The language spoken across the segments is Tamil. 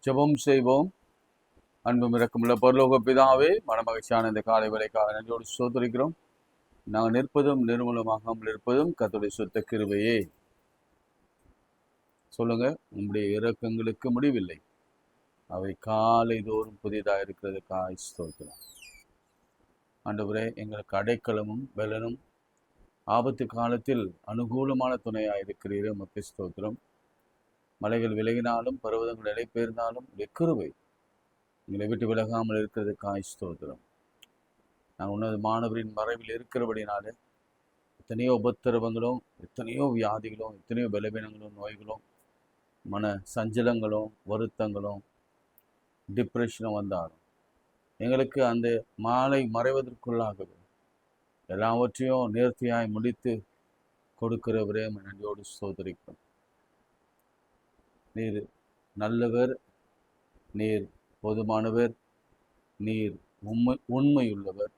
ஜெபம் செய்வோம். அன்பும் இரக்கமுள்ள பரலோக பிதாவே, மனமகிழ்ச்சியான இந்த காலை வேளைக்காக நன்றியோடு ஸ்தோத்திரிக்கிறோம். நாங்கள் நிற்பதும் நிர்மூலமாகாமல் இருப்பதும் கர்த்தருடைய சுத்த கிருபையே. சொல்லுங்க, உங்களுடைய இரக்கங்களுக்கு முடிவில்லை, அவை காலை தோறும் புதிதாக இருக்கிறதுக்காக ஸ்தோத்திரம். ஆண்டவரே, எங்களுக்கு அடைக்கலமும் பலனும் ஆபத்து காலத்தில் அனுகூலமான துணையாக இருக்கிறீரே, உமக்கு ஸ்தோத்திரம். மலைகள் விலகினாலும் பர்வதங்கள் இடைபெயர்ந்தாலும் கிருபை எங்களை விட்டு விலகாமல் இருக்கிறதுக்காக ஸ்தோத்திரம். நான் உன்னத மாணவரின் மறைவில் இருக்கிறபடினால எத்தனையோ உபத்திரவங்களும், எத்தனையோ வியாதிகளும், எத்தனையோ பலவீனங்களும், நோய்களும், மன சஞ்சலங்களும், வருத்தங்களும், டிப்ரெஷனும் வந்தாலும் எங்களுக்கு அந்த மாலை மறைவதற்குள்ளாகவே எல்லாவற்றையும் நேர்த்தியாய் முடித்து கொடுக்கிறவரே நன்றியோடு ஸ்தோத்திரிக்கிறோம். நீர் நல்லவர், நீர் போதுமானவர், நீர் உண்மையுள்ளவர்.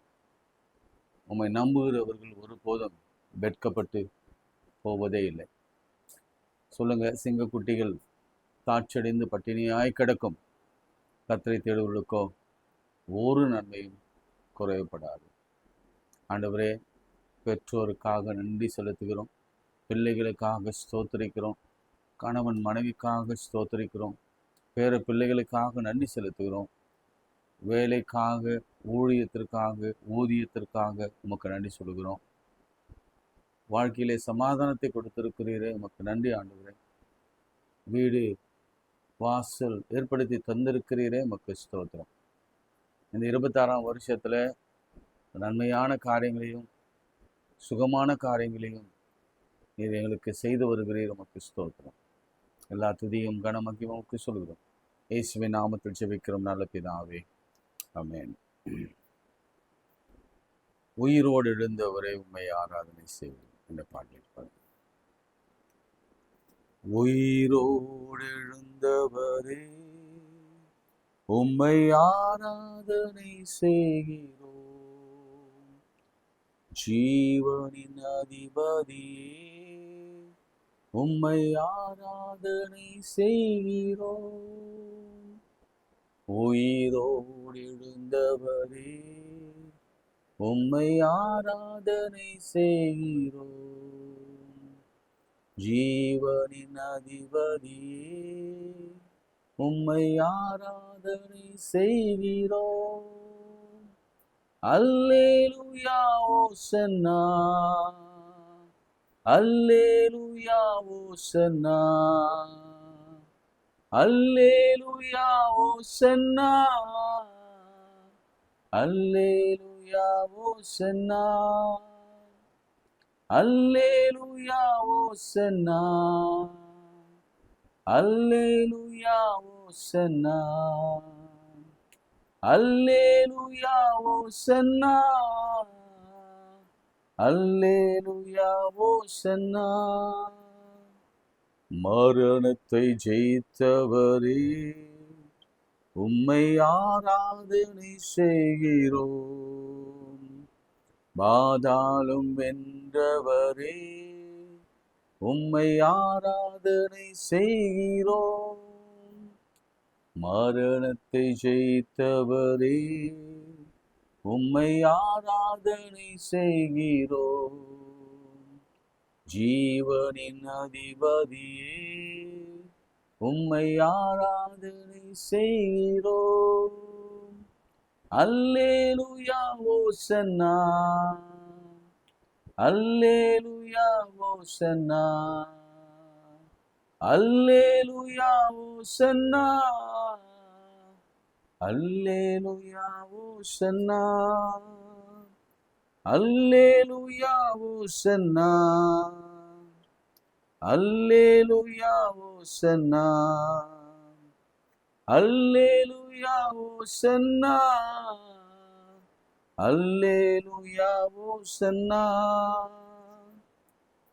உம்மை நம்புகிறவர்கள் ஒருபோதும் வெட்கப்பட்டு போவதே இல்லை. சொல்லுங்க, சிங்கக்குட்டிகள் தாட்சடைந்து பட்டினியாய் கிடக்கும், கர்த்தரை தேடுவர்களுக்கோ ஒரு நன்மையும் குறைவுபடாது. ஆண்டவரே, பெற்றோருக்காக நன்றி செலுத்துகிறோம், பிள்ளைகளுக்காக ஸ்தோத்திரிக்கிறோம், கணவன் மனைவிக்காக ஸ்தோத்திரிக்கிறோம், பேர பிள்ளைகளுக்காக நன்றி செலுத்துகிறோம், வேலைக்காக, ஊழியத்திற்காக, ஊதியத்திற்காக உமக்கு நன்றி சொல்கிறோம். வாழ்க்கையிலே சமாதானத்தை கொடுத்திருக்கிறீரே, உமக்கு நன்றி ஆண்டவரே. வீடு வாசல் ஏற்படுத்தி தந்திருக்கிறீரே, உமக்கு ஸ்தோத்திரம். இந்த 26ஆம் வருஷத்துல நன்மையான காரியங்களையும் சுகமான காரியங்களையும் நீர் எங்களுக்கு செய்து வருகிறீர், உமக்கு ஸ்தோத்திரம். எல்லா துதியும் கனமகிமையும் உமக்கு சொல்கிறோம். இயேசுவின் நாமத்தில் ஜெபிக்கிறோம் நல்ல பிதாவே, ஆமென். உயிரோடு எழுந்தவரை உம்மை ஆராதனை செய்வோம் என்ற பாடலில் பாருங்கள். உயிரோடு எழுந்தவரே உம்மை ஆராதனை செய்கிறோம், ஜீவனின் அதிபதியே உம்மை ஆராதனை செய்கிறோம். உயிரோடு எழுந்தவரே உம்மை ஆராதனை செய்கிறோம், ஜீவனின் அதிபதியே உம்மை ஆராதனை செய்கிறோம். அல்லேலூயா ஓசன்னா, அல்லேலூயா ஓசன்னா, அல்லேலூயா ஓசன்னா, அல்லேலூயா ஓசன்னா, அல்லேலூயா ஓசன்னா, அல்லேலூயா ஓசன்னா, அல்லேலூயா ஓசன்னா, அல்லேலூயா ஓசன்னா. மரணத்தை ஜெயித்தவரே உம்மை ஆராதனை செய்கிறோம், பாதாளம் வென்றவரே உம்மை ஆராதனை செய்கிறோம். மரணத்தை ஜெயித்தவரே உம்மை ஆராதனை செய்கிறோம், ஜீவனின் அதிபதியே உம்மை ஆராதனை செய்கிறோம். அல்லேலூயா ஓசன்னா, அல்லேலூயா ஓசன்னா, அல்லேலூயா ஓசன்னா, அல்லேலூயா ஓசன்னா, அல்லேலூயா ஓசன்னா, அல்லேலூயா ஓசன்னா, அல்லேலூயா ஓசன்னா, அல்லேலூயா ஓசன்னா.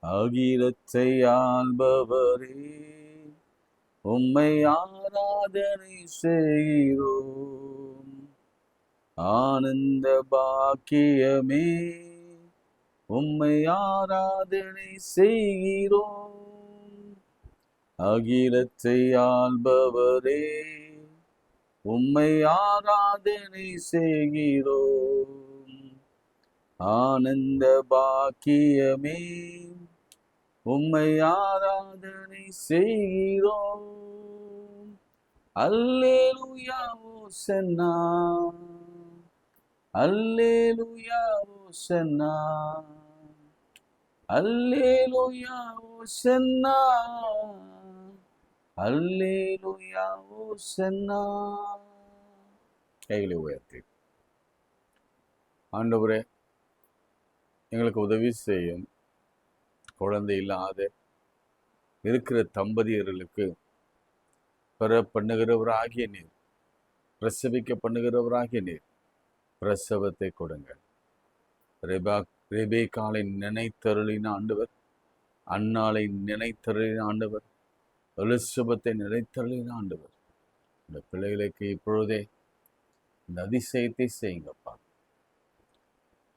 அகிலத்தை ஆள்பவரே உம்மை ஆராதனை செய்கிறோம், ஆனந்த பாக்கியமே உம்மை ஆராதனை செய்கிறோம். அகிலத்தை ஆள்பவரே உம்மை ஆராதனை செய்கிறோம். ஆனந்த பாக்கியமே உம்மை ஆராதனை செய்கிறோம். அல்லேலூயா ஓசன்னா, அல்லேலூயா ஓசன்னா, அல்லேலூயா ஓசன்னா, அல்லேலூயா ஓசன்னா. கைகளை உயர்த்தி, ஆண்டவரே எங்களுக்கு உதவி செய்யும். குழந்தை இல்லாத இருக்கிற தம்பதியர்களுக்கு பெற பண்ணுகிறவராகிய நீர், பிரசவிக்க பண்ணுகிறவராகிய நீர் பிரசவத்தை கொடுங்க. ரெபேக்காலை நினைத்தருளின ஆண்டவர், அன்னாளை நினைத்தருளின ஆண்டவர், எலிசபெத்தை நினைத்தருளின ஆண்டவர். இந்த பிள்ளைகளுக்கு இப்பொழுதே இந்த அதிசயத்தை செய்யுங்கப்பா.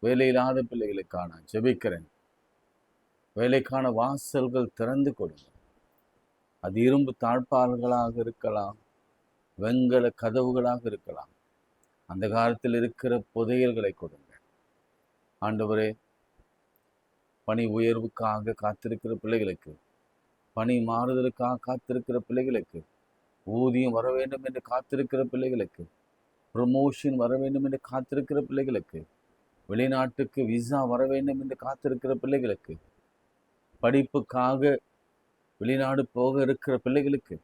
வேலையில்லாத பிள்ளைகளுக்கான ஜெபிக்கிறேன். வேலைக்கான வாசல்கள் திறந்து கொடுங்க. அது இரும்பு தாழ்பால்களாக இருக்கலாம், வெண்கல கதவுகளாக இருக்கலாம். அந்த காலத்தில் இருக்கிற புதையல்களை கொடுங்க ஆண்டவரே. பணி உயர்வுக்காக காத்திருக்கிற பிள்ளைகளுக்கு, பணி மாறுதலுக்காக காத்திருக்கிற பிள்ளைகளுக்கு, ஊதியம் வர வேண்டும் என்று காத்திருக்கிற பிள்ளைகளுக்கு, ப்ரமோஷன் வர வேண்டும் என்று காத்திருக்கிற பிள்ளைகளுக்கு, வெளிநாட்டுக்கு விசா வர வேண்டும் என்று காத்திருக்கிற பிள்ளைகளுக்கு, படிப்புக்காக வெளிநாடு போக இருக்கிற பிள்ளைகளுக்கு,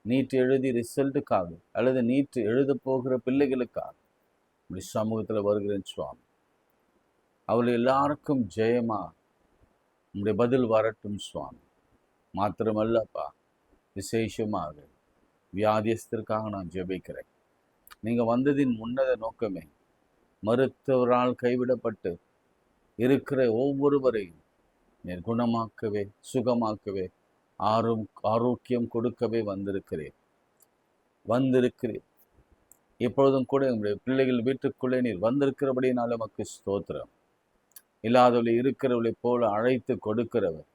நீட் எழுதி ரிசல்ட்டுக்காக அல்லது நீட் எழுத போகிற பிள்ளைகளுக்காக இப்படி சமூகத்தில் வருகிறேன் சுவாமி. அவர்கள் எல்லாருக்கும் ஜெயமா உங்களுடைய பதில் வரட்டும் சுவாமி. மாத்திரமல்லப்பா, விசேஷமாக வியாதியஸ்தருக்காக நான் ஜெபிக்கிறேன். நீங்கள் வந்ததின் உன்னத நோக்கமே மருத்துவரால் கைவிடப்பட்டு இருக்கிற ஒவ்வொருவரையும் நீர் குணமாக்கவே, சுகமாக்கவே, ஆரோக்கியம் கொடுக்கவே வந்திருக்கிறேன். இப்பொழுதும் கூட உங்களுடைய பிள்ளைகள் வீட்டுக்குள்ளே நீர் வந்திருக்கிறபடினால நமக்கு ஸ்தோத்திரம். இல்லாதவளை இருக்கிறவளை போல அழைத்து கொடுக்கிறவர்,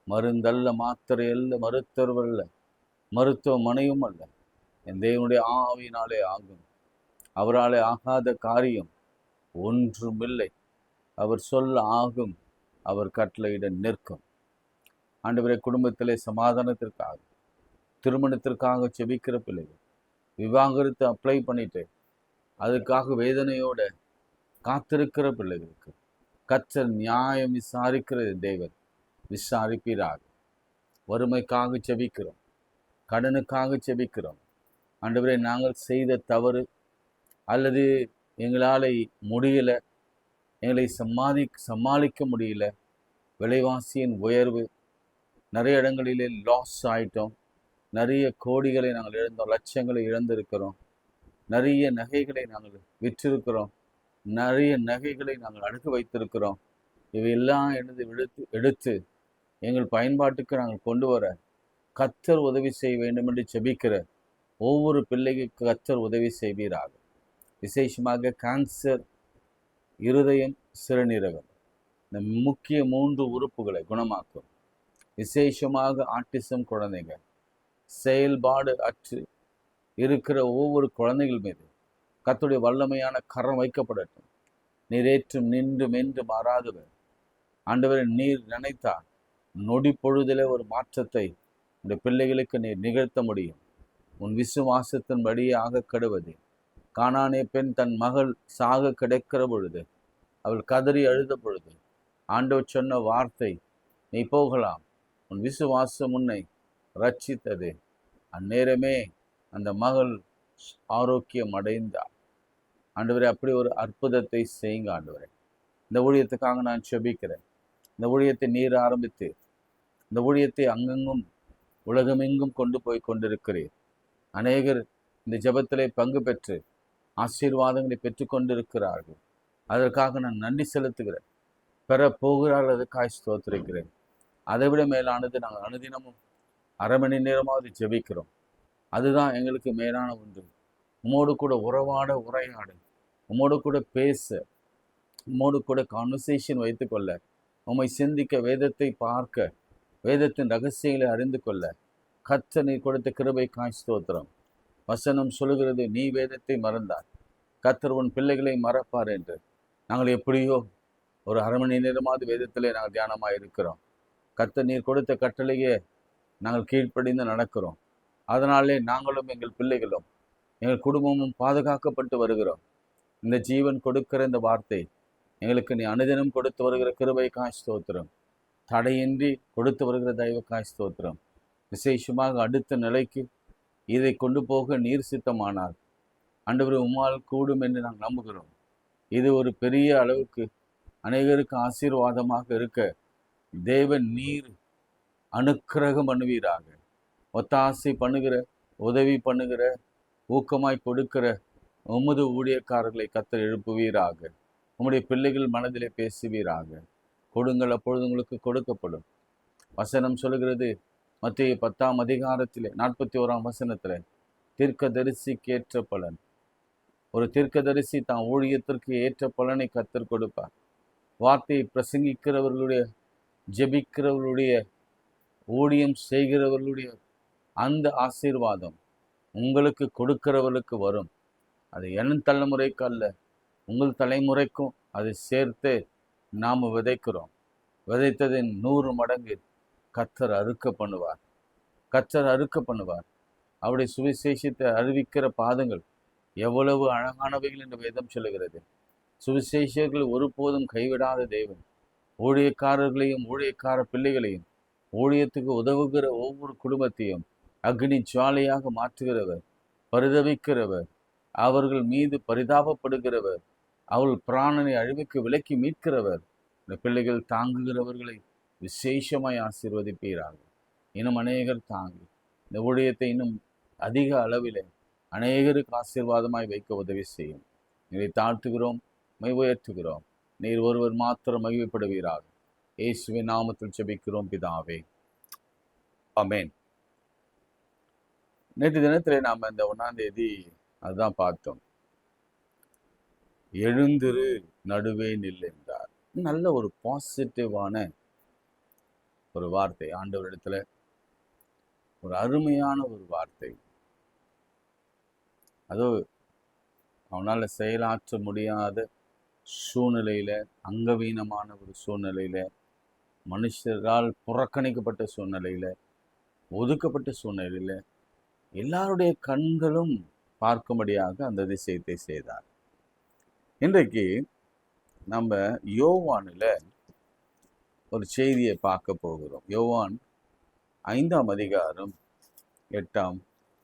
மருந்தல்ல, மாத்திரை அல்ல, மருத்துவர் அல்ல, மருத்துவமனையும் அல்ல, என் தேவனுடைய ஆவியினாலே ஆகும். அவராலே ஆகாத காரியம் ஒன்றுமில்லை. அவர் சொல்ல ஆகும், அவர் கட்டளையிட நிற்கும். ஆண்டவரே, குடும்பத்திலே சமாதானத்திற்காக, திருமணத்திற்காக செபிக்கிற பிள்ளைகள், விவாகரத்து அப்ளை பண்ணிட்டு அதுக்காக வேதனையோட காத்திருக்கிற பிள்ளைகளுக்கு கர்த்தர் நியாயம் விசாரிக்கிற தேவன் விசாரிப்பீராக. வறுமைக்காக செபிக்கிறோம், கடனுக்காக செபிக்கிறோம். ஆண்டவரே, நாங்கள் செய்த தவறு அல்லது எங்களால் முடியல, எங்களை சமாளிக்க முடியல, விலைவாசியின் உயர்வு, நிறைய இடங்களிலே லாஸ் ஆகிட்டோம், நிறைய கோடிகளை நாங்கள் இழந்தோம், லட்சங்களை இழந்திருக்கிறோம், நிறைய நகைகளை நாங்கள் விற்றிருக்கிறோம், நிறைய நகைகளை நாங்கள் அடுக்கு வைத்திருக்கிறோம். இவையெல்லாம் எடுத்து எங்கள் பயன்பாட்டுக்கு நாங்கள் கொண்டு வர கர்த்தர் உதவி செய்ய வேண்டும் என்று செபிக்கிற ஒவ்வொரு பிள்ளைக்கு கர்த்தர் உதவி செய்வீராக. விசேஷமாக கேன்சர், இருதயம், சிறுநீரகம், இந்த முக்கிய 3 உறுப்புகளை குணமாக்கும். விசேஷமாக ஆட்டிசம் குழந்தைங்க, செயல்பாடு அற்று இருக்கிற ஒவ்வொரு குழந்தைகள் மீது கர்த்தருடைய வல்லமையான கரம் வைக்கப்படட்டும். நீரேற்றும் நின்றும் என்று மாறாதவர் ஆண்டவரை நீர் நினைத்தால் நொடி பொழுதிலே ஒரு மாற்றத்தை உடைய பிள்ளைகளுக்கு நீர் நிகழ்த்த முடியும். உன் விசுவாசத்தின்படியே ஆக கெடுவது. கானானிய பெண் தன் மகள் சாக கிடைக்கிற பொழுது, அவள் கதறி அழுத பொழுது, ஆண்டவர் சொன்ன வார்த்தை, நீ போகலாம், உன் விசுவாசம் உன்னை ரட்சித்தது. அந்நேரமே அந்த மகள் ஆரோக்கியம் அடைந்தார். ஆண்டவரே, அப்படி ஒரு அற்புதத்தை செய்யுங்க ஆண்டவரே. இந்த ஊழியத்துக்காக நான் செபிக்கிறேன். இந்த ஊழியத்தை நீர் ஆரம்பித்து இந்த ஊழியத்தை அங்கெங்கும் உலகமெங்கும் கொண்டு போய் கொண்டிருக்கிறீர். அநேகர் இந்த ஜெபத்திலே பங்கு பெற்று ஆசீர்வாதங்களை பெற்றுக்கொண்டிருக்கிறார்கள். அதற்காக நான் நன்றி செலுத்துகிறேன். பெற போகிறார்கள், அதற்காக ஸ்தோத்திரிக்கிறேன். அதைவிட மேலானது, நாங்கள் அனுதினமும் அரை மணி நேரமாவது ஜெபிக்கிறோம். அதுதான் எங்களுக்கு மேலான ஒன்று. உம்மோடு கூட உரையாட, உம்மோடு கூட பேச, உம்மோடு கூட கான்வர்சேஷன் வைத்துக்கொள்ள, உம்மை சிந்திக்க, வேதத்தை பார்க்க, வேதத்தின் ரகசியங்களை அறிந்து கொள்ள கர்த்தர் நீர் கொடுத்த கிருபைக்காய் ஸ்தோத்திரம். வசனம் சொல்லுகிறது, நீ வேதத்தை மறந்தார், கர்த்தர் உன் பிள்ளைகளை மறப்பார் என்று. நாங்கள் எப்படியோ ஒரு அரை மணி நேரமாவது வேதத்திலே நாங்கள் தியானமாக இருக்கிறோம். கர்த்தர் நீர் கொடுத்த கட்டளையே நாங்கள் கீழ்ப்படிந்து நடக்கிறோம். அதனாலே நாங்களும் எங்கள் பிள்ளைகளும் எங்கள் குடும்பமும் பாதுகாக்கப்பட்டு வருகிறோம். இந்த ஜீவன் கொடுக்கிற இந்த வார்த்தை எங்களுக்கு நீ அனுதினம் கொடுத்து வருகிற கிருபைக்காய் ஸ்தோத்திரம். தடையின்றி கொடுத்து வருகிற தயவுக்காய் ஸ்தோத்திரம். விசேஷமாக அடுத்த நிலைக்கு இதை கொண்டு போக நீர் சித்தமானால் ஆண்டவரே உம்மால் கூடும் என்று நாங்கள் நம்புகிறோம். இது ஒரு பெரிய அளவுக்கு அநேகருக்கு ஆசீர்வாதமாக இருக்க தேவன் நீர் அனுக்கிரகம் பண்ணுவீராக. ஒத்தாசை பண்ணுகிற, உதவி பண்ணுகிற, ஊக்கமாய் கொடுக்கிற உமது ஊழியக்காரர்களை கர்த்தர் எழுப்புவீராக. உம்முடைய பிள்ளைகள் மனதிலே பேசுவீராக. கொடுங்கள், அப்பொழுது உங்களுக்கு கொடுக்கப்படும். வசனம் சொல்லுகிறது, மத்திய 10ஆம் அதிகாரத்திலே 41ஆம் வசனத்தில், தீர்க்கதரிசிக்கு ஏற்ற பலன். ஒரு தீர்க்கதரிசி தான் ஊழியத்திற்கு ஏற்ற பலனை கர்த்தர் கொடுப்பார். வார்த்தையை பிரசங்கிக்கிறவர்களுடைய, ஜெபிக்கிறவர்களுடைய, ஊழியம் செய்கிறவர்களுடைய அந்த ஆசீர்வாதம் உங்களுக்கு கொடுக்கிறவர்களுக்கு வரும். அது என் தலைமுறைக்கு அல்ல, உங்கள் தலைமுறைக்கும் அதை சேர்த்து நாம் விதைக்கிறோம். விதைத்ததின் 100 மடங்கு கர்த்தர் அறுக்க பண்ணுவார். கர்த்தர் அறுக்க பண்ணுவார். அவருடைய சுவிசேஷத்தை அறிவிக்கிற பாதங்கள் எவ்வளவு அழகானவைகள் என்று வேதம் சொல்லுகிறது. சுவிசேஷர்கள் ஒருபோதும் கைவிடாத தேவன். ஊழியக்காரர்களையும் ஊழியக்கார பிள்ளைகளையும் ஊழியத்துக்கு உதவுகிற ஒவ்வொரு குடும்பத்தையும் அக்னி ஜுவாலையாக மாற்றுகிறவர், பரிதவிக்கிறவர், அவர்கள் மீது பரிதாபப்படுகிறவர், அவள் பிராணனை அழிவுக்கு விலக்கி மீட்கிறவர். இந்த பிள்ளைகள் தாங்குகிறவர்களை விசேஷமாய் ஆசீர்வதிப்பீராக. இன்னும் அநேகர் தாங்கி இந்த ஊழியத்தை இன்னும் அதிக அளவில் அநேகருக்கு ஆசீர்வாதமாய் வைக்க உதவி செய்யும். இதை தாழ்த்துகிறோம், உயர்த்துகிறோம். நீர் ஒருவர் மாத்திரம் மகிழ்ப்படுவீராக. இயேசுவின் நாமத்தில் ஜெபிக்கிறோம் பிதாவே, ஆமென். நேற்று தினத்தில் நாம் இந்த 1ஆம் தேதி அதுதான் பார்த்தோம். எழுந்திரு, நடுவே நில் என்றார். நல்ல ஒரு பாசிட்டிவான ஒரு வார்த்தை, ஆண்டவரிடத்துல ஒரு அருமையான ஒரு வார்த்தை. அதோ அவனால் செயலாற்ற முடியாத சூழ்நிலையில, அங்கவீனமான ஒரு சூழ்நிலையில, மனுஷரால் புறக்கணிக்கப்பட்ட சூழ்நிலையில, ஒதுக்கப்பட்ட சூழ்நிலையில எல்லாருடைய கண்களும் பார்க்கும்படியாக அந்த அதிசயத்தை செய்தார். இன்றைக்கு நம்ம யோவானில் ஒரு செய்தியை பார்க்க போகிறோம். யோவான் 5ஆம் அதிகாரம் 8ஆம்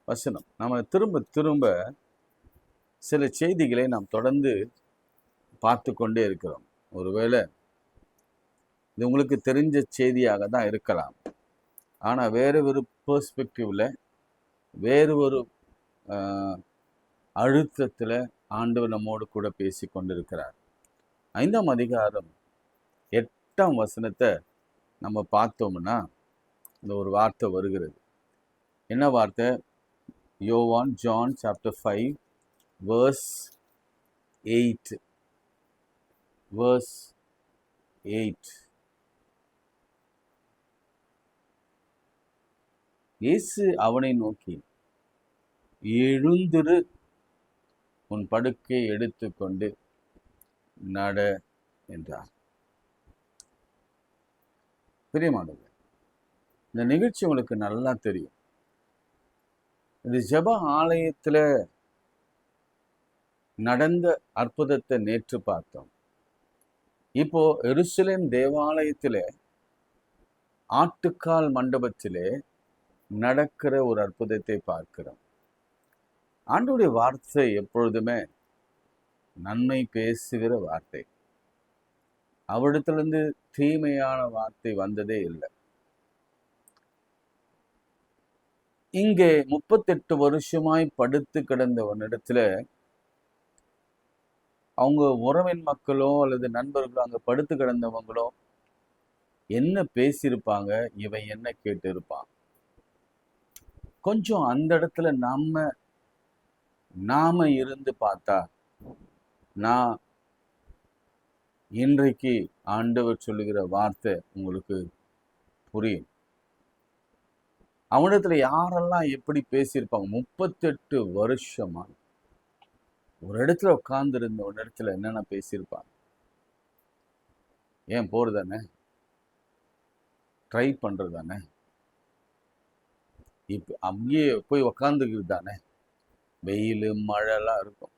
வசனம். நம்ம திரும்ப திரும்ப சில செய்திகளை நாம் தொடர்ந்து பார்த்து கொண்டே இருக்கிறோம். ஒருவேளை இது உங்களுக்கு தெரிஞ்ச செய்தியாக தான் இருக்கலாம், ஆனால் வேறு ஒரு பெர்ஸ்பெக்டிவ்ல, வேறு ஒரு அழுத்தத்தில் ஆண்டவர் நம்மோடு கூட பேசி கொண்டிருக்கிறார். 5ஆம் அதிகாரம் 8ஆம் வசனத்தை நம்ம பார்த்தோம்னா இந்த ஒரு வார்த்தை வருகிறது. என்ன வார்த்தை? யோவான், ஜான் சாப்டர் 5 verse 8. verse 8. இயேசு அவனை நோக்கி, எழுந்திரு, உன் படுக்கையை எடுத்துக்கொண்டு நட என்றார். பிரியமானவர்களே, இந்த நிகழ்ச்சி உங்களுக்கு நல்லா தெரியும். இது ஜெப ஆலயத்தில் நடந்த அற்புதத்தை நேற்று பார்த்தோம். இப்போ எருசலேம் தேவாலயத்தில் ஆட்டுக்கால் மண்டபத்திலே நடக்கிற ஒரு அற்புதத்தை பார்க்கிறோம். ஆண்டவருடைய வார்த்தை எப்பொழுதுமே நன்மை பேசுகிற வார்த்தை. அவரிடத்திலிருந்து தீமையான வார்த்தை வந்ததே இல்லை. இங்கே 38 வருஷமாய் படுத்து கிடந்தவனிடத்துல அவங்க உறவின் மக்களோ அல்லது நண்பர்களோ, அங்க படுத்து கிடந்தவங்களோ என்ன பேசியிருப்பாங்க, இவன் என்ன கேட்டு இருப்பான். கொஞ்சம் அந்த இடத்துல நாம இருந்து பார்த்தா, நான் இன்றைக்கு ஆண்டவர் சொல்லுகிற வார்த்தை உங்களுக்கு புரியும். அவனிடத்துல யாரெல்லாம் எப்படி பேசியிருப்பாங்க? 38 வருஷமா ஒரு இடத்துல உட்கார்ந்து இருந்த ஒரு இடத்துல என்னென்ன பேசியிருப்பாங்க? ஏன் போறது தானே, ட்ரை பண்றது தானே, இப்ப அங்கேயே போய் உக்காந்துக்கிறது தானே. வெயில் மழைலாம் இருக்கும்,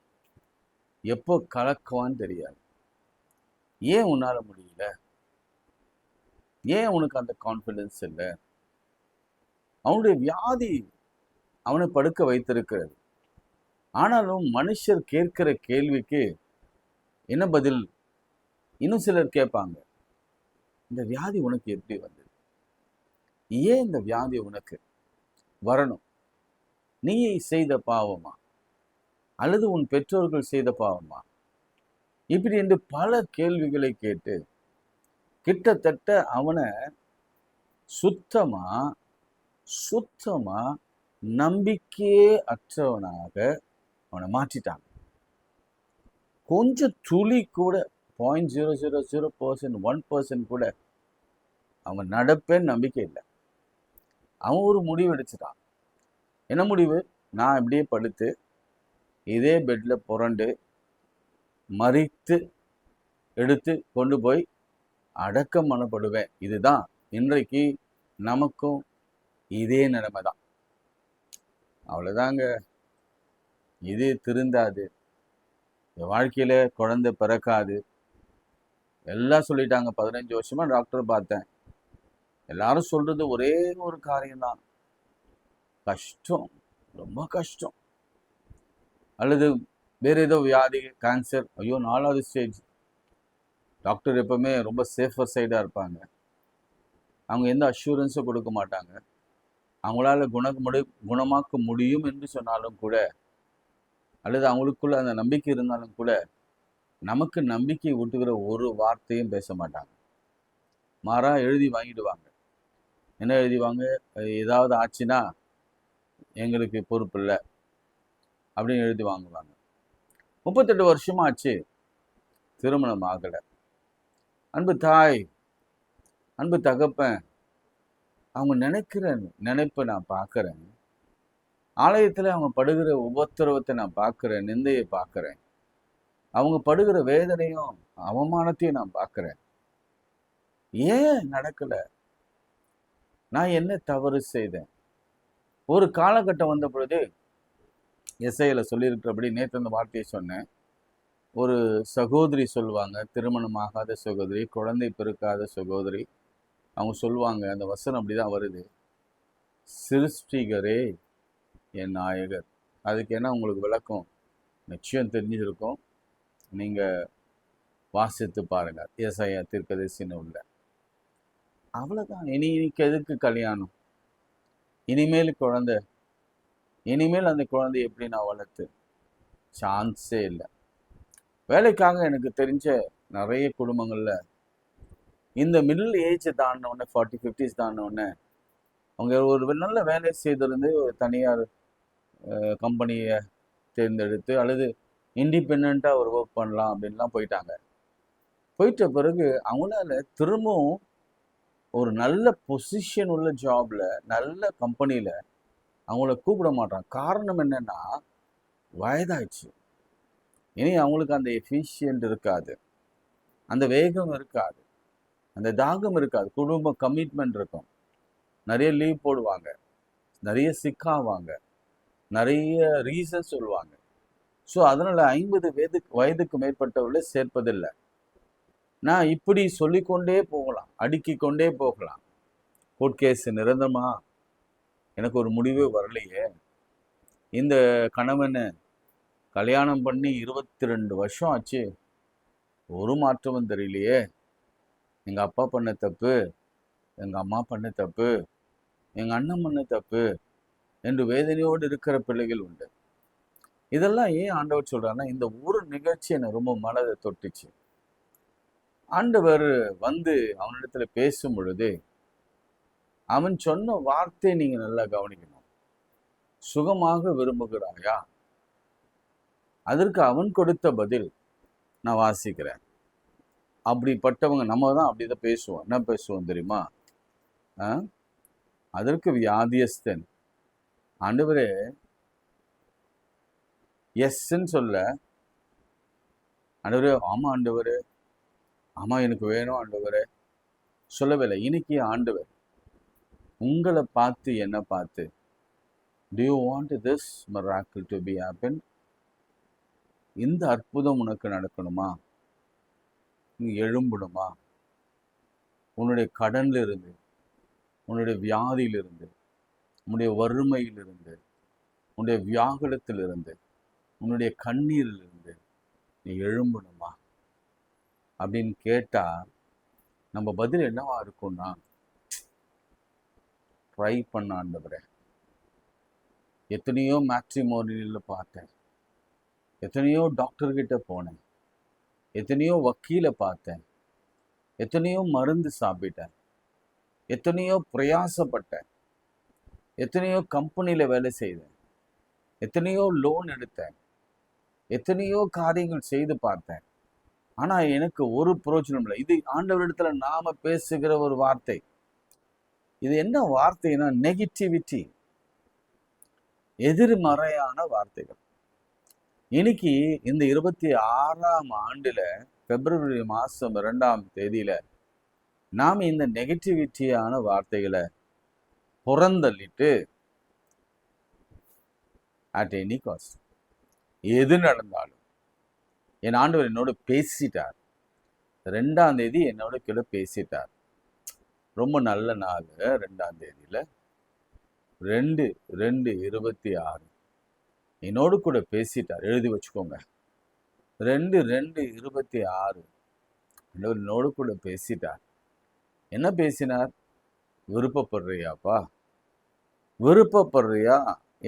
எப்போ கலக்குவான்னு தெரியாது. ஏன் உன்னால முடியல? ஏன் உனக்கு அந்த கான்ஃபிடன்ஸ் இல்லை? அவனுடைய வியாதி அவனை படுக்க வைத்திருக்கிறது. ஆனாலும் மனுஷர் கேட்கிற கேள்விக்கு என்ன பதில்? இன்னும் சிலர் கேட்பாங்க, இந்த வியாதி உனக்கு எப்படி வந்தது? ஏன் இந்த வியாதி உனக்கு வரணும்? நீ செய்த பாவமா, அல்லது உன் பெற்றோர்கள் செய்த பாவமா? இப்படி என்று பல கேள்விகளை கேட்டு கிட்டத்தட்ட அவனை சுத்தமா சுத்தமா நம்பிக்கையே அற்றவனாக அவனை மாற்றிட்டாங்க. கொஞ்சம் துளி கூட 0.000% 1% கூட அவன் நடப்பேன்னு நம்பிக்கை இல்லை. அவன் ஒரு முடிவு எடுத்துட்டான். என்ன முடிவு? நான் இப்படியே படுத்து இதே பெட்ல புரண்டு மறித்து எடுத்து கொண்டு போய் அடக்கம் பண்ணப்படுவேன். இதுதான் இன்றைக்கு நமக்கும் இதே நிலைமை தான். அவ்வளோதாங்க, இது திருந்தாது, வாழ்க்கையில குழந்தை பிறக்காது, எல்லாம் சொல்லிட்டாங்க. 15 வருஷமா டாக்டர் பார்த்தேன், எல்லாரும் சொல்றது ஒரே ஒரு காரியம்தான், கஷ்டம், ரொம்ப கஷ்டம். அல்லது வேற ஏதோ வியாதி, கேன்சர், ஐயோ 4வது ஸ்டேஜ். டாக்டர் எப்பவுமே ரொம்ப சேஃபர் சைடாக இருப்பாங்க. அவங்க எந்த அஷூரன்ஸும் கொடுக்க மாட்டாங்க. அவங்களால குணமாக்க முடியும் என்று சொன்னாலும் கூட, அல்லது அவங்களுக்குள்ள அந்த நம்பிக்கை இருந்தாலும் கூட, நமக்கு நம்பிக்கை ஊட்டுகிற ஒரு வார்த்தையும் பேச மாட்டாங்க. மாறா எழுதி வாங்கிடுவாங்க. என்ன எழுதிவாங்க? ஏதாவது ஆச்சுன்னா எங்களுக்கு பொறுப்பு இல்லை அப்படின்னு எழுதி வாங்குவாங்க. 38 வருஷமா ஆச்சு, திருமணம் ஆகலை. அன்பு தாய், அன்பு தகப்பன், அவங்க நினைக்கிற நினைப்பை நான் பார்க்குறேன். ஆலயத்தில் அவங்க படுகிற உபத்திரவத்தை நான் பார்க்குறேன், நிந்தையை பார்க்குறேன். அவங்க படுகிற வேதனையும் அவமானத்தையும் நான் பார்க்குறேன். ஏன் நடக்கலை? நான் என்ன தவறு செய்தேன்? ஒரு காலகட்டம் வந்த பொழுது எஸ்ஐயில் சொல்லியிருக்கிறபடி, நேற்று அந்த வார்த்தையை சொன்னேன். ஒரு சகோதரி சொல்லுவாங்க, திருமணமாகாத சகோதரி, குழந்தை பிறக்காத சகோதரி, அவங்க சொல்லுவாங்க, அந்த வசனம் அப்படிதான் வருது, சிருஷ்டிகரே என் நாயகர். அதுக்கு என்ன உங்களுக்கு விளக்கம் நிச்சயம் தெரிஞ்சிருக்கும், நீங்கள் வாசித்து பாருங்கள் ஏசாயா தீர்க்கதரிசின்னு உள்ள. அவ்வளோதான். இன்னைக்கு எதுக்கு கல்யாணம்? இனிமேல் குழந்தை, இனிமேல் அந்த குழந்தை எப்படி நான் வளர்த்து? சான்ஸே இல்லை. வேலைக்காக எனக்கு தெரிஞ்ச நிறைய குடும்பங்களில் இந்த மிடில் ஏஜ் தாண்டினோடனே, 40, 50s தாண்டினோடனே, அவங்க ஒரு நல்ல வேலை செய்திருந்து ஒரு தனியார் கம்பெனியை தேர்ந்தெடுத்து அல்லது இண்டிபெண்ட்டாக ஒரு ஒர்க் பண்ணலாம் அப்படின்லாம் போயிட்டாங்க. போயிட்ட பிறகு அவங்களால திரும்பவும் ஒரு நல்ல பொசிஷன் உள்ள ஜாப்ல, நல்ல கம்பெனியில் அவங்கள கூப்பிட மாட்டாங்க. காரணம் என்னன்னா, வயதாயிடுச்சு. இனி அவங்களுக்கு அந்த எஃபிஷியன்ட் இருக்காது, அந்த வேகம் இருக்காது, அந்த தாகம் இருக்காது. குடும்ப கமிட்மெண்ட் இருக்கும், நிறைய லீவ் போடுவாங்க, நிறைய சிக்காவாங்க, நிறைய ரீசன் சொல்லுவாங்க. ஸோ அதனால் 50 வயதுக்கு மேற்பட்டவர்களே சேர்ப்பதில்லை. நான் இப்படி சொல்லிக்கொண்டே போகலாம், அடுக்கி கொண்டே போகலாம். கோர்ட் கேஸ் நிரந்தரமா, எனக்கு ஒரு முடிவே வரலையே. இந்த கணவனை கல்யாணம் பண்ணி 22 வருஷம் ஆச்சு, ஒரு மாற்றமும் தெரியலையே. எங்கள் அப்பா பண்ண தப்பு, எங்கள் அம்மா பண்ண தப்பு, எங்கள் அண்ணன் பண்ண தப்பு என்று வேதனையோடு இருக்கிற பிள்ளைகள் உண்டு. இதெல்லாம் ஏன் ஆண்டவர் சொல்றாருன்னா, இந்த ஒரு நிகழ்ச்சி என்னை ரொம்ப மனதை தொட்டுச்சு. ஆண்டவர் வந்து அவனிடத்துல பேசும் பொழுது அவன் சொன்ன வார்த்தையை நீங்க நல்லா கவனிக்கணும். சுகமாக விரும்புகிறாயா? அதற்கு அவன் கொடுத்த பதில் நான் வாசிக்கிறேன். அப்படிப்பட்டவங்க நம்ம தான் அப்படிதான் பேசுவோம். என்ன பேசுவோம் தெரியுமா? அதற்கு வியாதியஸ்தன். ஆண்டவரே எஸ்ன்னு சொல்ல, ஆண்டவரே ஆமா ஆண்டவரே, ஆமா எனக்கு வேணும் ஆண்டவரே சொல்லவே இல்லை. இன்னைக்கு ஆண்டவர் உங்களை பார்த்து என்ன பார்த்து, do you want this miracle to be happen? இந்த அற்புதம் உனக்கு நடக்கணுமா? நீ எழும்பணுமா? உன்னுடைய கடன்ல இருந்து, உன்னுடைய வியாதியிலிருந்து, உன்னுடைய வறுமையிலிருந்து, உன்னுடைய வியாகுலத்திலிருந்து, உன்னுடைய கண்ணீரிலிருந்து நீ எழும்பணுமா அப்படின்னு கேட்டா நம்ம பதில் என்னவா இருக்கும்னா, ட்ரை பண்ண ஆண்டவரே. எத்தனையோ மேட்ரிமோனியில் பார்த்தேன், எத்தனையோ டாக்டர்கிட்ட போனேன், எத்தனையோ வக்கீலை பார்த்தேன், எத்தனையோ மருந்து சாப்பிட்டேன், எத்தனையோ பிரயாசப்பட்டேன், எத்தனையோ கம்பெனியில் வேலை செய்தேன், எத்தனையோ லோன் எடுத்தேன், எத்தனையோ காரியங்கள் செய்து பார்த்தேன். ஆனால் எனக்கு ஒரு பிரயோஜனம் இல்லை. இது ஆண்டவரிடத்துல நாம பேசுகிற ஒரு வார்த்தை. இது என்ன வார்த்தைனா நெகட்டிவிட்டி, எதிர்மறையான வார்த்தைகள். இன்னைக்கு இந்த 26ஆம் ஆண்டுல பிப்ரவரி மாசம் 2ஆம் தேதியில நாம் இந்த நெகட்டிவிட்டியான வார்த்தைகளை புறந்தள்ளிட்டு அட் எனி காஸ்ட் எது நடந்தாலும் என் ஆண்டவர் என்னோட பேசிட்டார். 2ஆம் தேதி என்னோட கூட பேசிட்டார். ரொம்ப நல்ல நாள். 2ஆம் தேதியில 2/2/26 என்னோடு கூட பேசிட்டார். எழுதி வச்சுக்கோங்க. 2/2/26 என்னோடு கூட பேசிட்டார். என்ன பேசினார்? விருப்பப்படுறியாப்பா, விருப்பப்படுறியா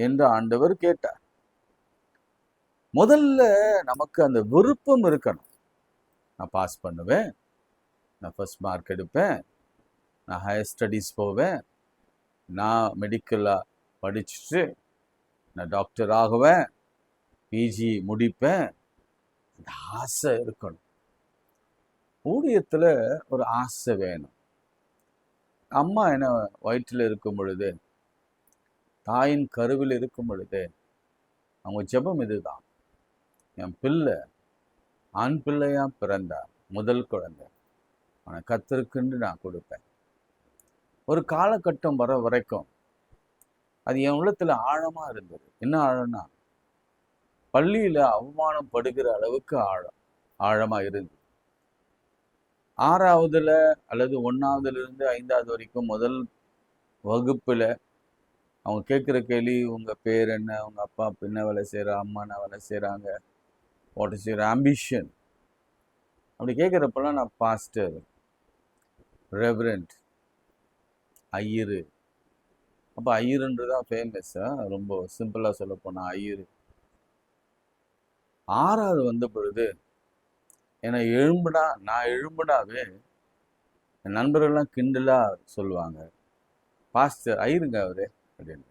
என்று ஆண்டவர் கேட்டார். முதல்ல நமக்கு அந்த விருப்பம் இருக்கணும். நான் பாஸ் பண்ணுவேன், நான் ஃபர்ஸ்ட் மார்க் எடுப்பேன், நான் ஹையர் ஸ்டடீஸ் போவேன், நான் மெடிக்கலாக படிச்சுட்டு நான் டாக்டர் ஆகுவேன், பிஜி முடிப்பேன். அந்த ஆசை இருக்கணும். ஊழியத்தில் ஒரு ஆசை வேணும். அம்மா என்ன வயிற்றில் இருக்கும் பொழுது, தாயின் கருவில் இருக்கும் பொழுது அவங்க ஜெபம் இதுதான், என் பிள்ளை ஆண் பிள்ளையா பிறந்தார், முதல் குழந்தை, அவனை கர்த்தருக்குன்னு நான் கொடுப்பேன். ஒரு காலகட்டம் வர வரைக்கும் அது என் உள்ளத்துல ஆழமா இருந்தது. என்ன ஆழம்னா, பள்ளியில அவமானம் படுகிற அளவுக்கு ஆழமா இருந்தது. 6ஆவதுல அல்லது 1ஆவதுல இருந்து 5ஆவது வரைக்கும் முதல் வகுப்புல அவங்க கேட்குற கேள்வி, உங்க பேர் என்ன, உங்க அப்பா என்ன வேலை செய்யறா, அம்மா என்ன வேலை செய்யறாங்க, வாட் இஸ் யுவர் ஆம்பிஷன், அப்படி கேட்குறப்பெல்லாம் நான் பாஸ்டர், ரெவரண்ட், ஐயரு. அப்போ ஐயருன்றதான் ஃபேமஸா, ரொம்ப சிம்பிளா சொல்ல போனா ஐயரு. 6ஆவது வந்த பொழுது என்னை நான் எழும்புடாவே என் நண்பர்கள்லாம் கிண்டலா சொல்லுவாங்க, பாஸ்டர் ஐயருங்க அவரு அப்படின்ற.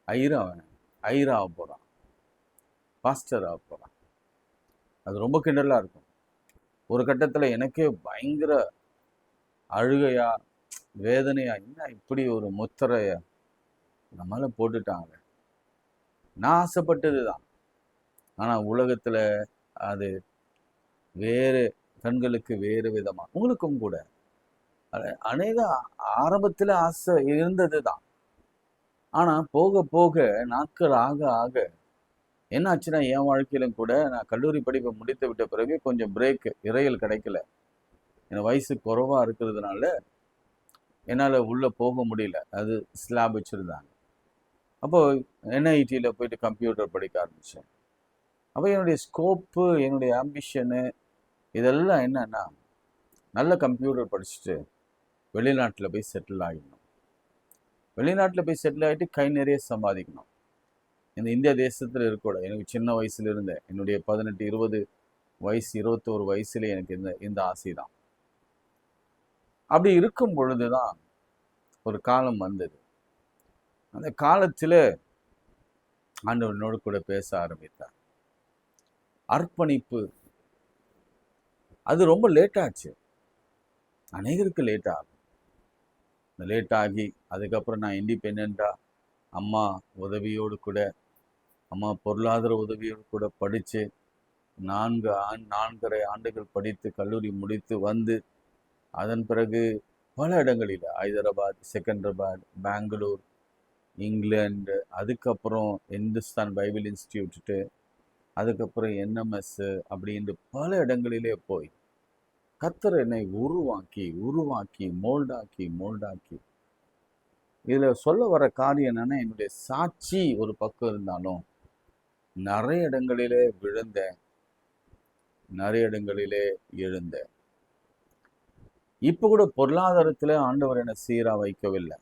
ஐயரு அவன் ஐயரா ஆக போறான், பாஸ்டர் ஆக போறான். அது ரொம்ப கிண்டலா இருக்கும். ஒரு கட்டத்துல எனக்கே பயங்கர அழுகையா, வேதனையா, என்ன இப்படி ஒரு முத்திரைய நம்மளால போட்டுட்டாங்க. நான் ஆசைப்பட்டது தான், ஆனா உலகத்துல அது வேறு கண்களுக்கு வேறு விதமா, உங்களுக்கும் கூட அநேக ஆரம்பத்துல ஆசை இருந்தது தான். ஆனா போக போக நாட்கள் ஆக ஆக என்ன ஆச்சுன்னா, என் வாழ்க்கையிலும் கூட நான் கல்லூரி படிப்பை முடித்து விட்ட பிறகு கொஞ்சம் பிரேக், இறையல் கிடைக்கல. என் வயசு குறைவா இருக்கிறதுனால என்னால் உள்ளே போக முடியல. அது ஸ்லாப் வச்சுருந்தாங்க. அப்போது என்ஐடியில் போயிட்டு கம்ப்யூட்டர் படிக்க ஆரம்பித்தேன். அப்போ என்னுடைய ஸ்கோப்பு, என்னுடைய ஆம்பிஷனு இதெல்லாம் என்னன்னா, நல்ல கம்ப்யூட்டர் படிச்சுட்டு வெளிநாட்டில் போய் செட்டில் ஆகிடணும். வெளிநாட்டில் போய் செட்டில் ஆகிட்டு கை நிறைய சம்பாதிக்கணும். இந்த இந்திய தேசத்தில் இருக்கக்கூடாது. எனக்கு சின்ன வயசுல இருந்தேன், என்னுடைய 18, 20 வயசு, 21 வயசுல எனக்கு இந்த ஆசை தான். அப்படி இருக்கும் பொழுதுதான் ஒரு காலம் வந்தது. அந்த காலத்தில் ஆண்டவனோடு கூட பேச ஆரம்பித்தார். அர்ப்பணிப்பு அது ரொம்ப லேட் ஆச்சு. அநேகருக்கு லேட் ஆகும். லேட் ஆகி அதுக்கப்புறம் நான் இண்டிபெண்ட்டாக அம்மா உதவியோடு கூட, அம்மா பொருளாதார உதவியோடு கூட படித்து 4.5 ஆண்டுகள் படித்து கல்லூரி முடித்து வந்து, அதன் பிறகு பல இடங்களில் ஹைதராபாத், செகந்தராபாத், பெங்களூர், இங்கிலாந்து, அதுக்கப்புறம் இந்துஸ்தான் பைபிள் இன்ஸ்டியூட்டு, அதுக்கப்புறம் என்எம்எஸ் அப்படின்ட்டு பல இடங்களிலே போய் கர்த்தர் என்னை உருவாக்கி உருவாக்கி மோல்டாக்கி இதில் சொல்ல வர காரியம் என்னன்னா, என்னுடைய சாட்சி ஒரு பக்கம் இருந்தாலும் நிறைய இடங்களிலே விழுந்தேன், நிறைய இடங்களிலே எழுந்தேன். இப்போ கூட பொருளாதாரத்தில் ஆண்டவர் என்னை சீராக வைக்கவில்லை.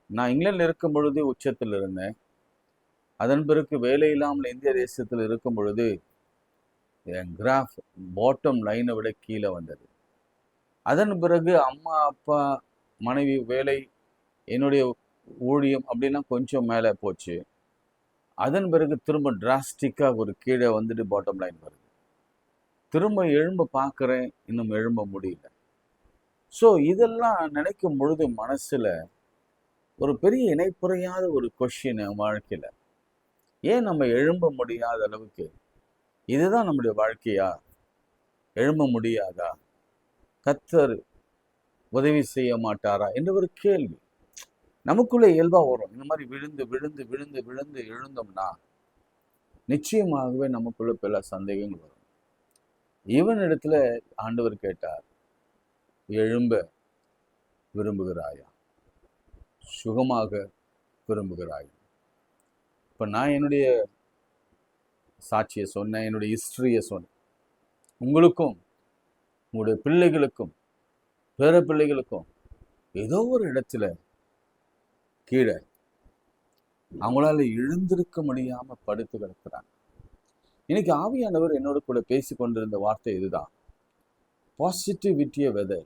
நான் இங்கிலாந்தில் இருக்கும் பொழுது உச்சத்தில் இருந்தேன். அதன் பிறகு வேலை இல்லாமல் இந்திய தேசத்தில் இருக்கும் பொழுது என் கிராஃப் பாட்டம் லைனை விட கீழே வந்தது. அதன் பிறகு அம்மா அப்பா மனைவி வேலை என்னுடைய ஊழியம் அப்படிலாம் கொஞ்சம் மேலே போச்சு. அதன் பிறகு திரும்ப டிராஸ்டிக்காக ஒரு கீழே வந்துட்டு பாட்டம் லைன் வருது. திரும்ப எழும்ப பார்க்குறேன், இன்னும் எழும்ப முடியல. ஸோ இதெல்லாம் நினைக்கும் பொழுது மனசில் ஒரு பெரிய இணைப்புறையாத ஒரு கொஷின் என் வாழ்க்கையில், ஏன் நம்ம எழும்ப முடியாத அளவுக்கு? இதுதான் நம்முடைய வாழ்க்கையா? எழும்ப முடியாதா? கர்த்தர் உதவி செய்ய மாட்டாரா என்ற ஒரு கேள்வி நமக்குள்ளே இயல்பா வரும். இந்த மாதிரி விழுந்து விழுந்து விழுந்து விழுந்து எழுந்தோம்னா நிச்சயமாகவே நமக்குள்ள பல சந்தேகங்கள் வரும். இவனிடத்துல ஆண்டவர் கேட்டார், எழும்ப விரும்புகிறாயா? சுகமாக விரும்புகிறாயா? இப்போ நான் என்னுடைய சாட்சியை சொன்னேன், என்னுடைய ஹிஸ்டரியை சொன்னேன். உங்களுக்கும் உங்களுடைய பிள்ளைகளுக்கும் பேர பிள்ளைகளுக்கும் ஏதோ ஒரு இடத்துல கீழே அவங்களால எழுந்திருக்க முடியாம படுத்து கிடக்கிறாங்க. இன்னைக்கு ஆவியானவர் என்னோட கூட பேசி கொண்டிருந்த வார்த்தை இதுதான், பாசிட்டிவிட்டிய வெதை.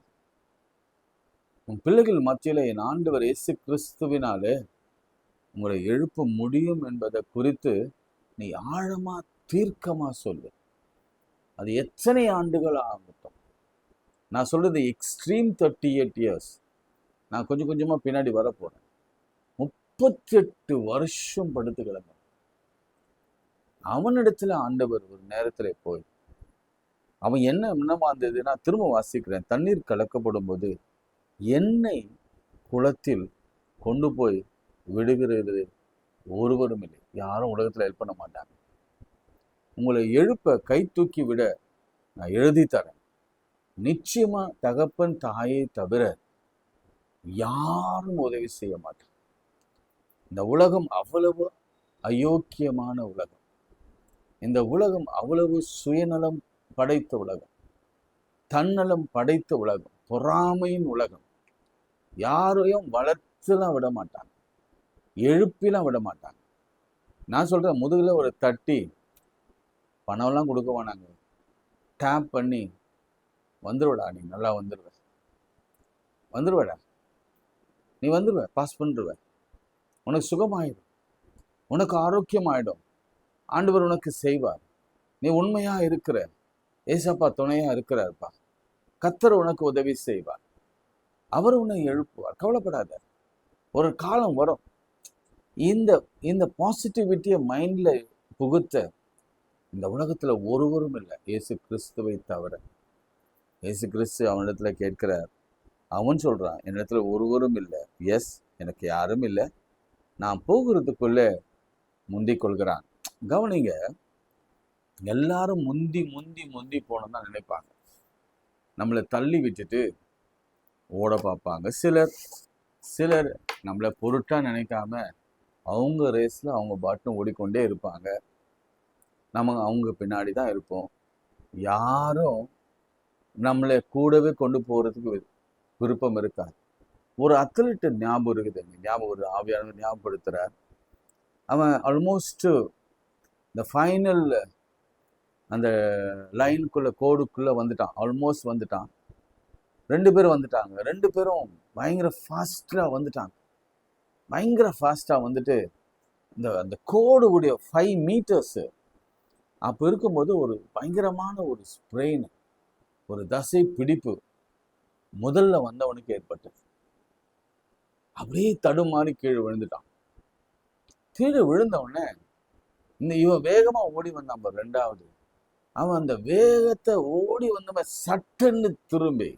உன் பிள்ளைகள் மத்தியில என் ஆண்டவர் இயேசு கிறிஸ்துவினாலே உங்களை எழுப்ப முடியும் என்பதை குறித்து நீ ஆழமா தீர்க்கமா சொல்லு. அது எத்தனை ஆண்டுகள் ஆகட்டும். நான் சொல்றது எக்ஸ்ட்ரீம் 38 இயர்ஸ். நான் கொஞ்சம் கொஞ்சமா பின்னாடி வரப்போறேன். 38 வருஷம் படுத்து கிடந்த அவனிடத்துல ஆண்டவர் ஒரு நேரத்துல போய், அவன் என்னமா இருந்தது, நான் திரும்ப வாசிக்கிறேன். தண்ணீர் கலக்கப்படும் போது என்னை குளத்தில் கொண்டு போய் விடுகிறது ஒருவரும் இல்லை. யாரும் உலகத்துல ஹெல்ப் பண்ண மாட்டாங்க. உங்களை எழுப்ப கை தூக்கி விட நான் எழுதி தரேன். நிச்சயமா தகப்பன் தாயை தவிர யாரும் உதவி செய்ய மாட்டாங்க. இந்த உலகம் அவ்வளவு அயோக்கியமான உலகம். இந்த உலகம் அவ்வளவு சுயநலம் படைத்த உலகம், தன்னலம் படைத்த உலகம், பொறாமையின் உலகம். யாரையும் வளர்த்துலாம் விட மாட்டாங்க, எழுப்பிலாம் விட மாட்டாங்க. நான் சொல்றேன், முதுகுல ஒரு தட்டி பணம்லாம் கொடுக்க வேணாங்க, டேப் பண்ணி வந்துருவடா, நீ நல்லா வந்துருவடா, நீ வந்துருவ, பாஸ் பண்ணிடுவ, உனக்கு சுகமாயிடும், உனக்கு ஆரோக்கியம் ஆயிடும், ஆண்டவர் உனக்கு செய்வார், நீ உண்மையா இருக்கிற, ஏசப்பா துணையா இருக்கிறார்ப்பா, கர்த்தர் உனக்கு உதவி செய்வார், அவர் உன்னை எழுப்புவார், கவலைப்படாத. ஒரு காலம் வரும். இந்த பாசிட்டிவிட்டியை மைண்ட்ல புகுத்த இந்த உலகத்துல ஒருவரும் இல்லை, இயேசு கிறிஸ்துவை தவிர. இயேசு கிறிஸ்து அவனிடத்துல கேட்கிறார். அவன் சொல்றான், என்னிடத்துல ஒருவரும் இல்லை. எஸ், எனக்கு யாரும் இல்லை, நான் போகிறதுக்குள்ள முந்திக் கொள்கிறான். கவனிங்க, எல்லாரும் முந்தி முந்தி முந்தி போனோம் தான் நினைப்பாங்க. நம்மளை தள்ளி விட்டுட்டு ஓட பார்ப்பாங்க. சிலர் நம்மளை பொருட்டா நினைக்காம அவங்க ரேஸ்ல அவங்க பாட்டும் ஓடிக்கொண்டே இருப்பாங்க. நம்ம அவங்க பின்னாடி தான் இருப்போம். யாரும் நம்மளை கூடவே கொண்டு போறதுக்கு விருப்பம் இருக்காது. ஒரு அத்லெட் ஞாபகம் இருக்குது, ஒரு ஆவியானவர் ஞாபகப்படுத்துறார். அவன் ஆல்மோஸ்ட் இந்த ஃபைனல் அந்த லைனுக்குள்ள கோடுக்குள்ள வந்துட்டான், ஆல்மோஸ்ட் வந்துட்டான். 2 பேரும் வந்துட்டாங்க. 2 பேரும் பயங்கர ஃபாஸ்டா வந்துட்டாங்க. பயங்கர ஃபாஸ்டா வந்துட்டு அந்த கோடு உடைய 5 மீட்டர்ஸ் அப்போ இருக்கும்போது ஒரு பயங்கரமான ஒரு ஸ்ப்ரெயின், ஒரு தசை பிடிப்பு முதல்ல வந்தவனுக்கு ஏற்பட்டது. அப்படியே தடுமாறி கீழே விழுந்துட்டான். கீழே விழுந்த உடனே இவன் வேகமா ஓடி வந்தான் பாரு. ரெண்டாவது அவன் அந்த வேகத்தை ஓடி வந்தவன் சட்டுன்னு திரும்பி,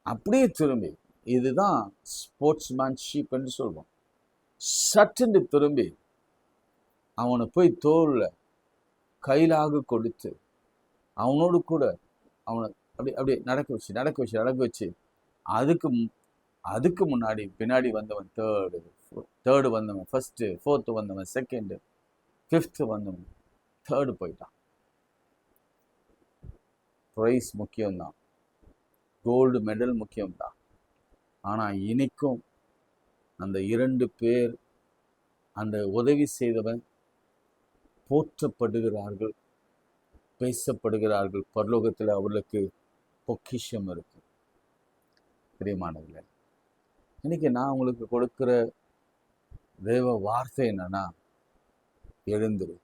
அப்படியே திரும்பி, இதுதான் ஸ்போர்ட்ஸ்மேன்ஷிப் என்று சொல்வோம். சட்டுன்னு திரும்பி அவனை போய் தோல்ல கையிலாக கொடுத்து அவனோடு கூட அவனை அப்படி அப்படியே நடக்க வச்சு அதுக்கு முன்னாடி பின்னாடி வந்தவன் தேர்டு வந்தவன் ஃபர்ஸ்ட், ஃபோர்த்து வந்தவன் செகண்ட், ஃபிஃப்த்து வந்தவன் தேர்டு போயிட்டான். ப்ரைஸ் முக்கியம்தான், கோல்டு மெடல் முக்கியம்தான். ஆனால் இனிக்கும் அந்த 2 பேர் அந்த உதவி செய்தவன் போற்றப்படுகிறார்கள், பேசப்படுகிறார்கள். பரலோகத்தில் அவர்களுக்கு பொக்கிஷம் இருக்கு. பிரியமானவர்களே, இன்னைக்கு நான் உங்களுக்கு கொடுக்கிற தேவ வார்த்தை என்னன்னா, எழுந்துரு,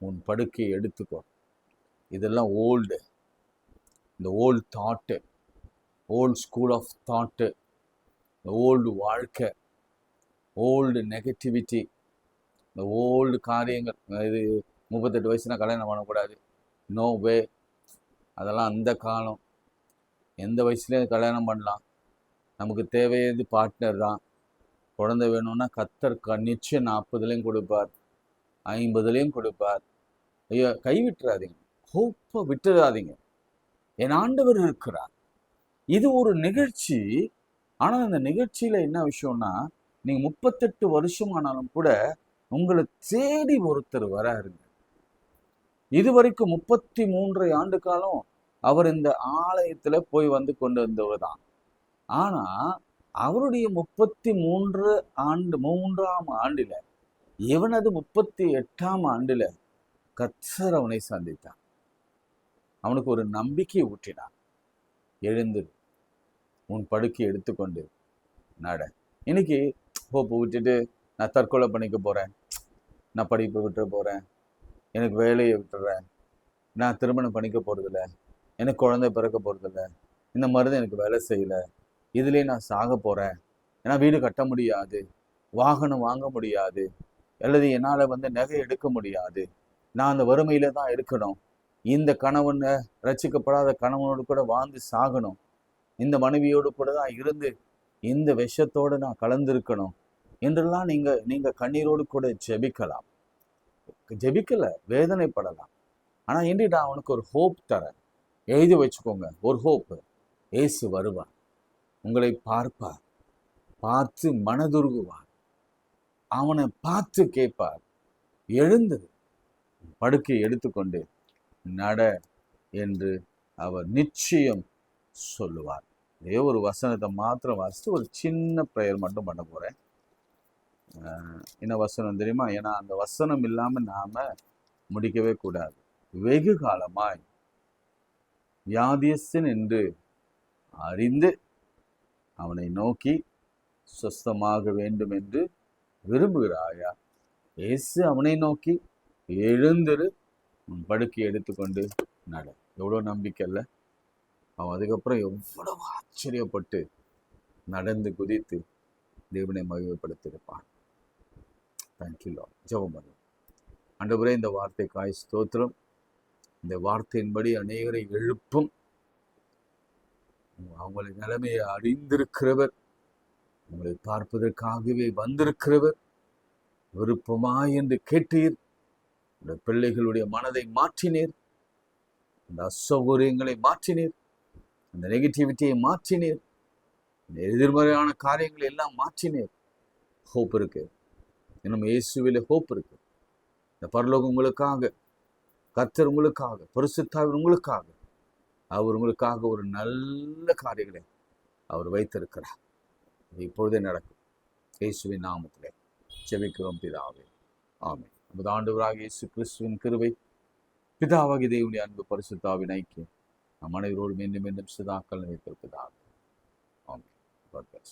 உன் படுக்கையை எடுத்துக்கோ. இதெல்லாம் ஓல்டு, இந்த old thought, old school of thought, இந்த ஓல்டு வாழ்க்கை, ஓல்டு நெகட்டிவிட்டி, இந்த ஓல்டு காரியங்கள். இது 38 வயசுனா கல்யாணம் பண்ணக்கூடாது, நோ வே. அதெல்லாம் அந்த காலம். எந்த வயசுலேயும் கல்யாணம் பண்ணலாம். நமக்கு தேவையது பார்ட்னர் தான். குழந்தை வேணும்னா கத்தர் நிச்சயம் 40லையும் கொடுப்பார், 50லையும் கொடுப்பார். ஐயோ, கைவிட்டுறாதீங்க, ஹோப்பை விட்டுறாதீங்க. என் ஆண்டவர் இருக்கிறார். இது ஒரு நிகழ்ச்சி. ஆனால் அந்த நிகழ்ச்சியில் என்ன விஷயம்னா, நீங்கள் 38 வருஷம் ஆனாலும் கூட உங்களை தேடி ஒருத்தர் வராருங்க. இதுவரைக்கும் 33 ஆண்டு காலம் அவர் இந்த ஆலயத்தில் போய் வந்து கொண்டு வந்தவர் தான். ஆனால் அவருடைய 33ஆம் ஆண்டில், இவனது 38ஆம் ஆண்டில் கர்த்தர் அவனை சந்தித்தான். அவனுக்கு ஒரு நம்பிக்கை ஊற்றினான். எழுந்து உன் படுக்கை எடுத்துக்கொண்டு நட. இன்னைக்கு ஹோப்பு விட்டுட்டு நான் தற்கொலை பண்ணிக்க போகிறேன், நான் படிப்பை விட்டுற போகிறேன், எனக்கு வேலையை விட்டுறேன், நான் திருமணம் பண்ணிக்க போகிறதில்ல, எனக்கு குழந்தை பிறக்க போகிறதில்ல, இந்த மருந்து எனக்கு வேலை செய்யலை, இதுலேயே நான் சாக போகிறேன், ஏன்னா வீடு கட்ட முடியாது, வாகனம் வாங்க முடியாது, அல்லது என்னால் நகை எடுக்க முடியாது, நான் அந்த வறுமையில தான் இருக்கணும், இந்த கணவனை ரட்சிக்கப்படாத கணவனோடு கூட வாழ்ந்து சாகணும், இந்த மனைவியோடு கூட தான் இருந்து இந்த விஷத்தோடு நான் கலந்திருக்கணும் என்றெல்லாம் நீங்கள் கண்ணீரோடு கூட ஜெபிக்கலை, வேதனைப்படலாம். ஆனால் இன்றைக்கு நான் அவனுக்கு ஒரு ஹோப் தரேன். எழுதி வச்சுக்கோங்க, ஒரு ஹோப்பு. இயேசு வருவார், உங்களை பார்ப்பார், பார்த்து மனதுருகுவார், அவனை பார்த்து கேட்பார், எழுந்தது படுக்கையை எடுத்துக்கொண்டு நட என்று அவர் நிச்சயம் சொல்லுவார். இதே ஒரு வசனத்தை மாத்திரம் வாசித்து ஒரு சின்ன ப்ரேயர் மட்டும் பண்ண போகிறேன். என்ன வசனம் தெரியுமா? ஏன்னா அந்த வசனம் இல்லாமல் நாம் முடிக்கவே கூடாது. வெகு காலமாய் வியாதியஸ்தன் என்று அறிந்து அவனை நோக்கி சுஸ்தமாக வேண்டும் என்று விரும்புகிறாயா? இயேசு அவனை நோக்கி எழுந்திரு, உன் படுக்கையை எடுத்துக்கொண்டு நட. எவ்வளோ நம்பிக்கை இல்லை? அவன் அதுக்கப்புறம் எவ்வளவு ஆச்சரியப்பட்டு நடந்து குதித்து தேவனை மகிமைப்படுத்தியிருப்பான். Thank you Lord. ஜெபம் பண்ணுவோம். ஆண்டவரே, இந்த வார்த்தைக்காய் ஸ்தோத்திரம். இந்த வார்த்தையின்படி அநேகரை எழுப்பும். அவங்களை நிலைமையை அறிந்திருக்கிறவர், உங்களை பார்ப்பதற்காகவே வந்திருக்கிறவர், விருப்பமாய் என்று கேட்டீர். இந்த பிள்ளைகளுடைய மனதை மாற்றினீர், அந்த அசௌகரியங்களை மாற்றினீர், அந்த நெகட்டிவிட்டியை மாற்றினீர், இந்த எதிர்மறையான காரியங்களை எல்லாம் மாற்றினீர். ஹோப் இருக்கு, இன்னும் இயேசுவிலே ஹோப் இருக்கு. இந்த பரலோகம் உங்களுக்காக, கர்த்தர் உங்களுக்காக, பரிசுத்தாவியர் உங்களுக்காக, அவர் உங்களுக்காக ஒரு நல்ல காரியங்களை அவர் வைத்திருக்கிறார். இது இப்பொழுதே நடக்கும். இயேசுவின் நாமத்திலே ஜெபிக்கிறோம் பிதாவே, ஆமென். நமது ஆண்டவராகிய இயேசு கிறிஸ்துவின் கிருபை, பிதாவாகிய தேவனுடைய அன்பு, பரிசுத்தாவின் ஐக்கியம் நம் அனைவரோடு மீண்டும் மீண்டும் சதாக்கள் நிலைத்திருப்பதாக. ஆமென். God bless.